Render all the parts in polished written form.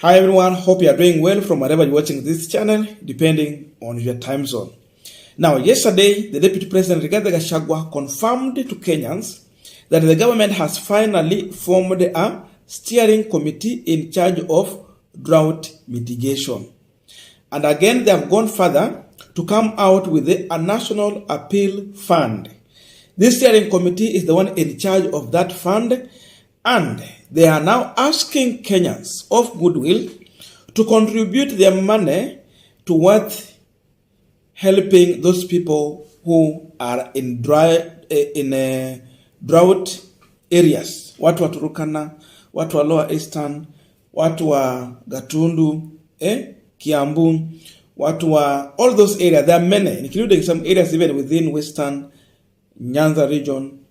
Hi everyone, hope you are doing well from wherever you're watching this channel, depending on your time zone. Now, yesterday, the Deputy President Gachagua confirmed to Kenyans that the government has finally formed a steering committee in charge of drought mitigation. And again, they have gone further to come out with a national appeal fund. This steering committee is the one in charge of that fund, and they are now asking Kenyans of goodwill to contribute their money towards helping those people who are in drought areas. Watu wa Turkana, watu wa Lower Eastern, watu wa Gatundu, Kiambu, watu wa all those areas. There are many, including some areas even within Western Nyanza region.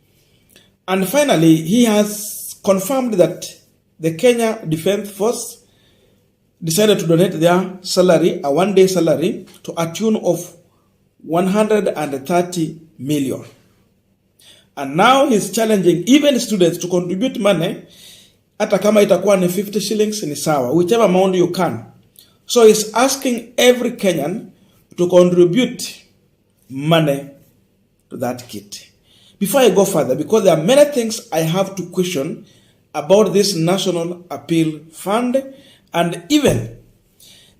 And finally, he has confirmed that the Kenya Defense Force decided to donate their salary, a one-day salary, to a tune of 130 million. And now he's challenging even students to contribute money, hata kama itakuwa ni 50 shillings ni sawa, whichever amount you can. So he's asking every Kenyan to contribute money to that kit. Before I go further, because there are many things I have to question about this National Appeal Fund and even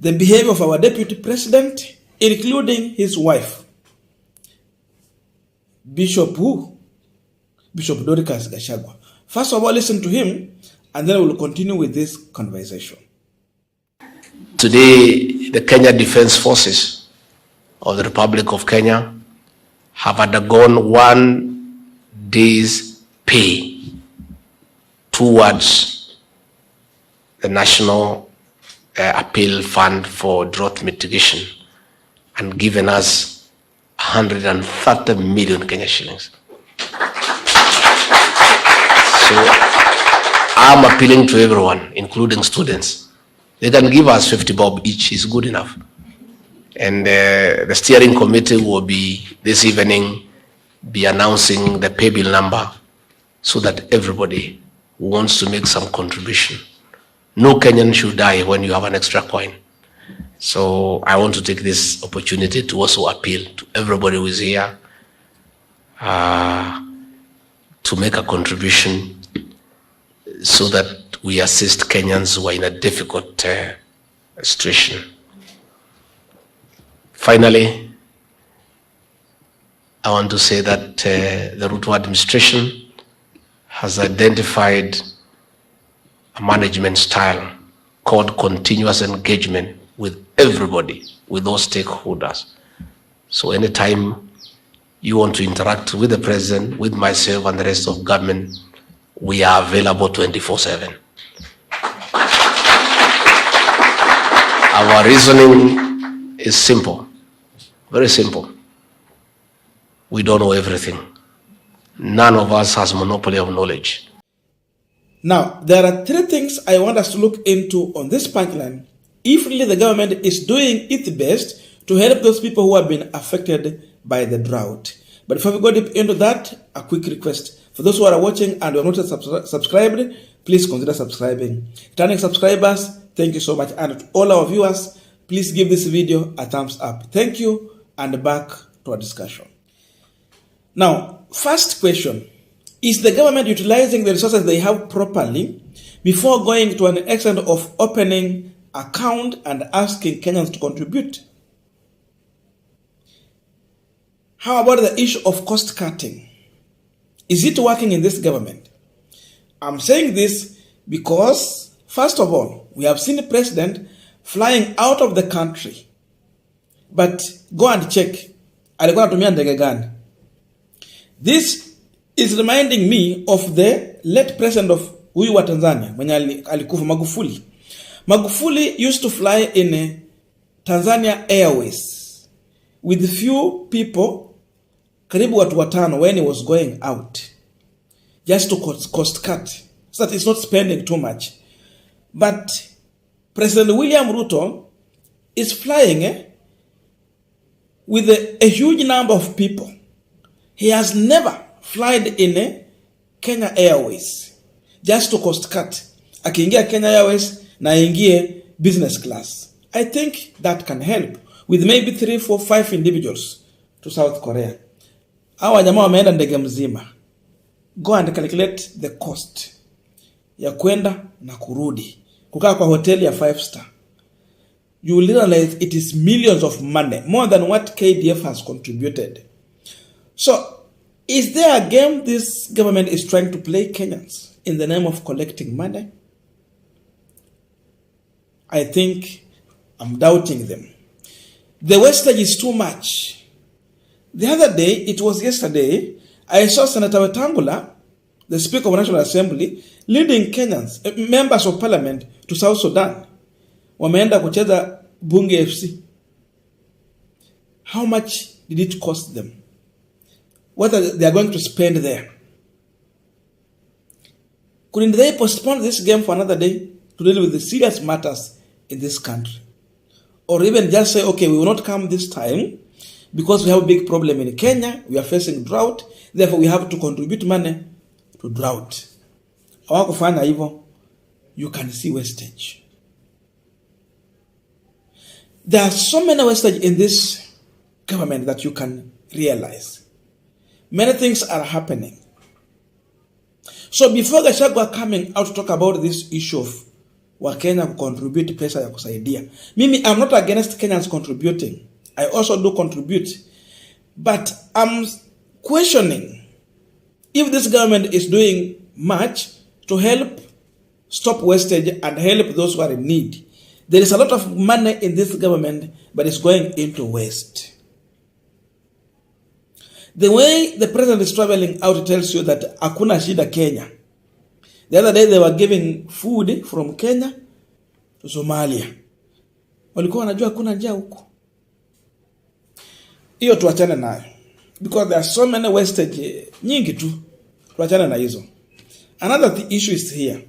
the behavior of our Deputy President, including his wife, Bishop Dorcas Gachagua. First of all, listen to him, and then we'll continue with this conversation. Today, the Kenya Defense Forces of the Republic of Kenya have undergone 1 day's pay towards the National Appeal Fund for Drought Mitigation and given us 130 million Kenya shillings. So I'm appealing to everyone, including students. They can give us 50 bob each, is good enough. And the steering committee will be this evening be announcing the pay bill number so that everybody who wants to make some contribution. No Kenyan should die when you have an extra coin. So I want to take this opportunity to also appeal to everybody who is here to make a contribution so that we assist Kenyans who are in a difficult situation. Finally, I want to say that the Ruto administration has identified a management style called continuous engagement with everybody, with those stakeholders. So anytime you want to interact with the president, with myself and the rest of government, we are available 24/7. Our reasoning is simple, very simple. We don't know everything. None of us has monopoly of knowledge. Now, there are 3 things I want us to look into on this punchline if really the government is doing its best to help those people who have been affected by the drought. But before we go deep into that, a quick request. For those who are watching and who are not subscribed, please consider subscribing. Returning subscribers, thank you so much. And to all our viewers, please give this video a thumbs up. Thank you, and back to our discussion. Now, first question. Is the government utilizing the resources they have properly before going to an extent of opening account and asking Kenyans to contribute? How about the issue of cost cutting? Is it working in this government? I'm saying this because, first of all, we have seen the president flying out of the country. But go and check. Alikuwa anatumia ndege gani? This is reminding me of the late president of huyu wa Tanzania, mwenye alikufa, Magufuli. Magufuli used to fly in Tanzania Airways with few people, karibu watu 5 when he was going out, just to cost cut, so that it's not spending too much. But President William Ruto is flying with a huge number of people. He has never flied in Kenya Airways just to cost cut. Akiingia Kenya Airways na ingie business class. I think that can help with maybe 3, 4, 5 individuals to South Korea. Hawa jamaa wameenda ndege mzima. Go and calculate the cost ya kwenda na kurudi. Kukaa kwa hoteli ya 5 star. You will realize it is millions of money, more than what KDF has contributed. So, is there a game this government is trying to play Kenyans in the name of collecting money? I think I'm doubting them. The wastage is too much. The other day, it was yesterday, I saw Senator Wetangula, the Speaker of the National Assembly, leading Kenyans, members of parliament, to South Sudan. Wameenda kucheza Bunge FC. How much did it cost them? What are they going to spend there? Couldn't they postpone this game for another day to deal with the serious matters in this country? Or even just say, okay, we will not come this time because we have a big problem in Kenya, we are facing drought, therefore we have to contribute money to drought. Hawakufanya hivyo, you can see wastage. There are so many wastage in this government that you can realize. Many things are happening. So before Gachagua coming out to talk about this issue of Wakenya contribute pesa ya kusaidia, mimi I'm not against Kenyans contributing. I also do contribute. But I'm questioning if this government is doing much to help stop wastage and help those who are in need. There is a lot of money in this government, but it's going into waste. The way the president is traveling out tells you that hakuna shida Kenya. The other day they were giving food from Kenya to Somalia. Walikuwa wanajua hakuna njaa huko. Hiyo tuachane nayo. Because there are so many wastage nyingi tu. Tuachane na hizo. Another issue is here.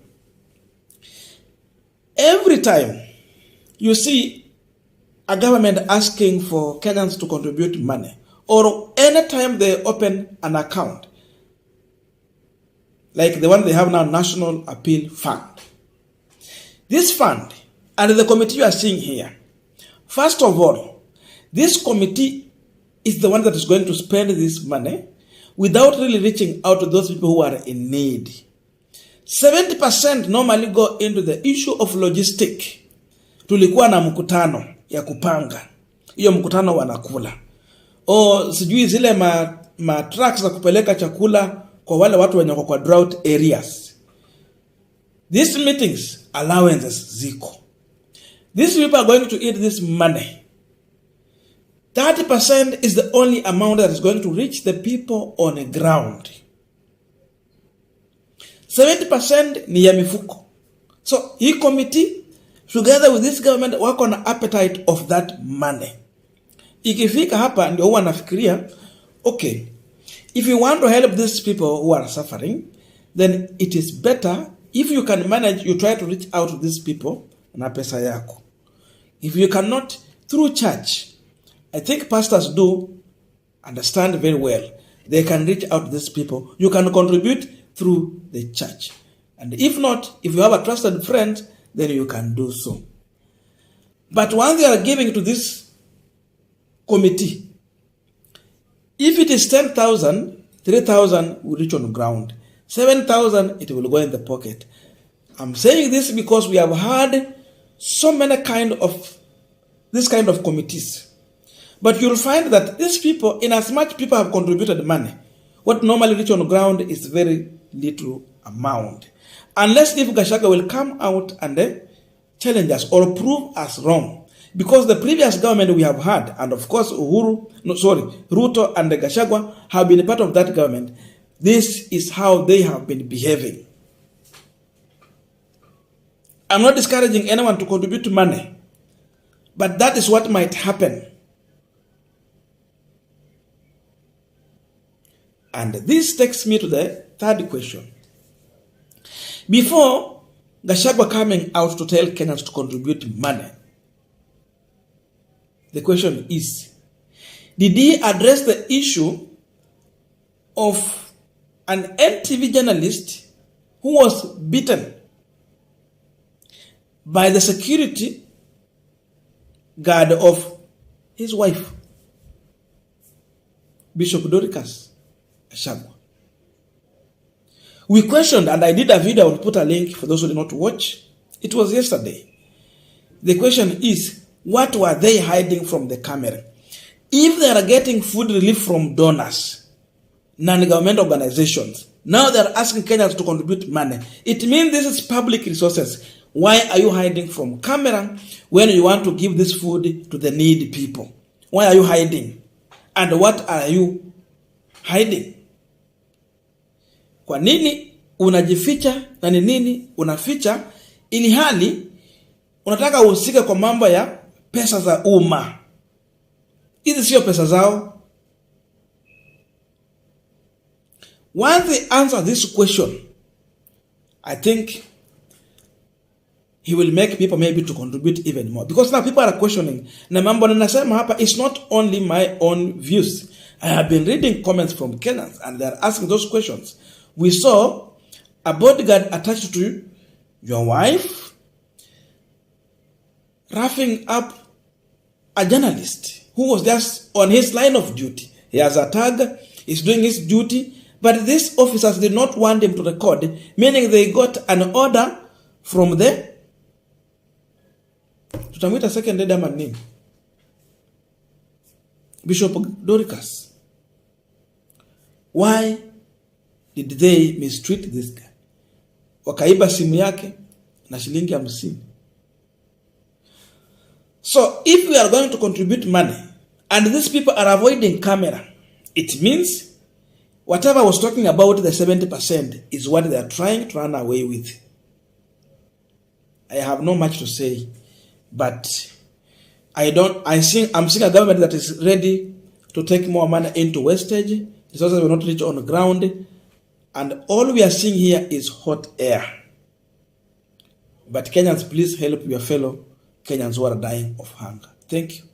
Every time you see a government asking for Kenyans to contribute money, or anytime they open an account, like the one they have now, National Appeal Fund. This fund, and the committee you are seeing here, first of all, this committee is the one that is going to spend this money without really reaching out to those people who are in need. 70% normally go into the issue of logistic. Tulikuwa na mkutano ya kupanga. Hiyo mkutano wanakula. O sijui zile ma trucks za kupeleka chakula kwa wale watu wenye kwa drought areas. These meetings, allowances ziko. These people are going to eat this money. 30% is the only amount that is going to reach the people on the ground. 70% ni ya mifuko. So, hii committee, together with this government, wako na appetite of that money. Ikifika hapa, ndio huwa nafikiria, okay, if you want to help these people who are suffering, then it is better, if you can manage, you try to reach out to these people na pesa yako. If you cannot, through church, I think pastors do understand very well. They can reach out to these people. You can contribute through the church. And if not, if you have a trusted friend, then you can do so. But once they are giving to this committee, if it is 10,000, 3,000 will reach on ground. 7,000, it will go in the pocket. I'm saying this because we have had so many this kind of committees. But you'll find that these people, in as much people have contributed money, what normally reach on ground is very little amount. Unless if Gachagua will come out and challenge us or prove us wrong. Because the previous government we have had, and of course Ruto and Gachagua have been a part of that government, this is how they have been behaving. I'm not discouraging anyone to contribute money, but that is what might happen. And this takes me to the third question. Before Gachagua coming out to tell Kenyans to contribute money, the question is, did he address the issue of an NTV journalist who was beaten by the security guard of his wife, Bishop Dorcas Gachagua. We questioned, and I did a video, I will put a link for those who did not watch. It was yesterday. The question is, what were they hiding from the camera? If they are getting food relief from donors, non-government organizations, now they are asking Kenyans to contribute money. It means this is public resources. Why are you hiding from camera when you want to give this food to the needy people? Why are you hiding? And what are you hiding? Kwa nini unajificha na ni nini unaficha ili hali unataka uhusike kwa mambo ya pesa za umma? Hizi sio pesa zao. Once they answer this question, I think he will make people maybe to contribute even more. Because now people are questioning. Na mambo ninasema hapa is not only my own views. I have been reading comments from Kenyans and they are asking those questions. We saw a bodyguard attached to your wife roughing up a journalist who was just on his line of duty. He has a tag, he's doing his duty, but these officers did not want him to record, meaning they got an order from the tutamwita second man name, Bishop Dorcas. Why did they mistreat this guy? Wakaiba simu yake na shilingi 50. So if we are going to contribute money and these people are avoiding camera, it means whatever I was talking about, the 70% is what they are trying to run away with. I have not much to say, but I'm seeing a government that is ready to take more money into wastage. Resources will not reach on the ground. And all we are seeing here is hot air. But Kenyans, please help your fellow Kenyans who are dying of hunger. Thank you.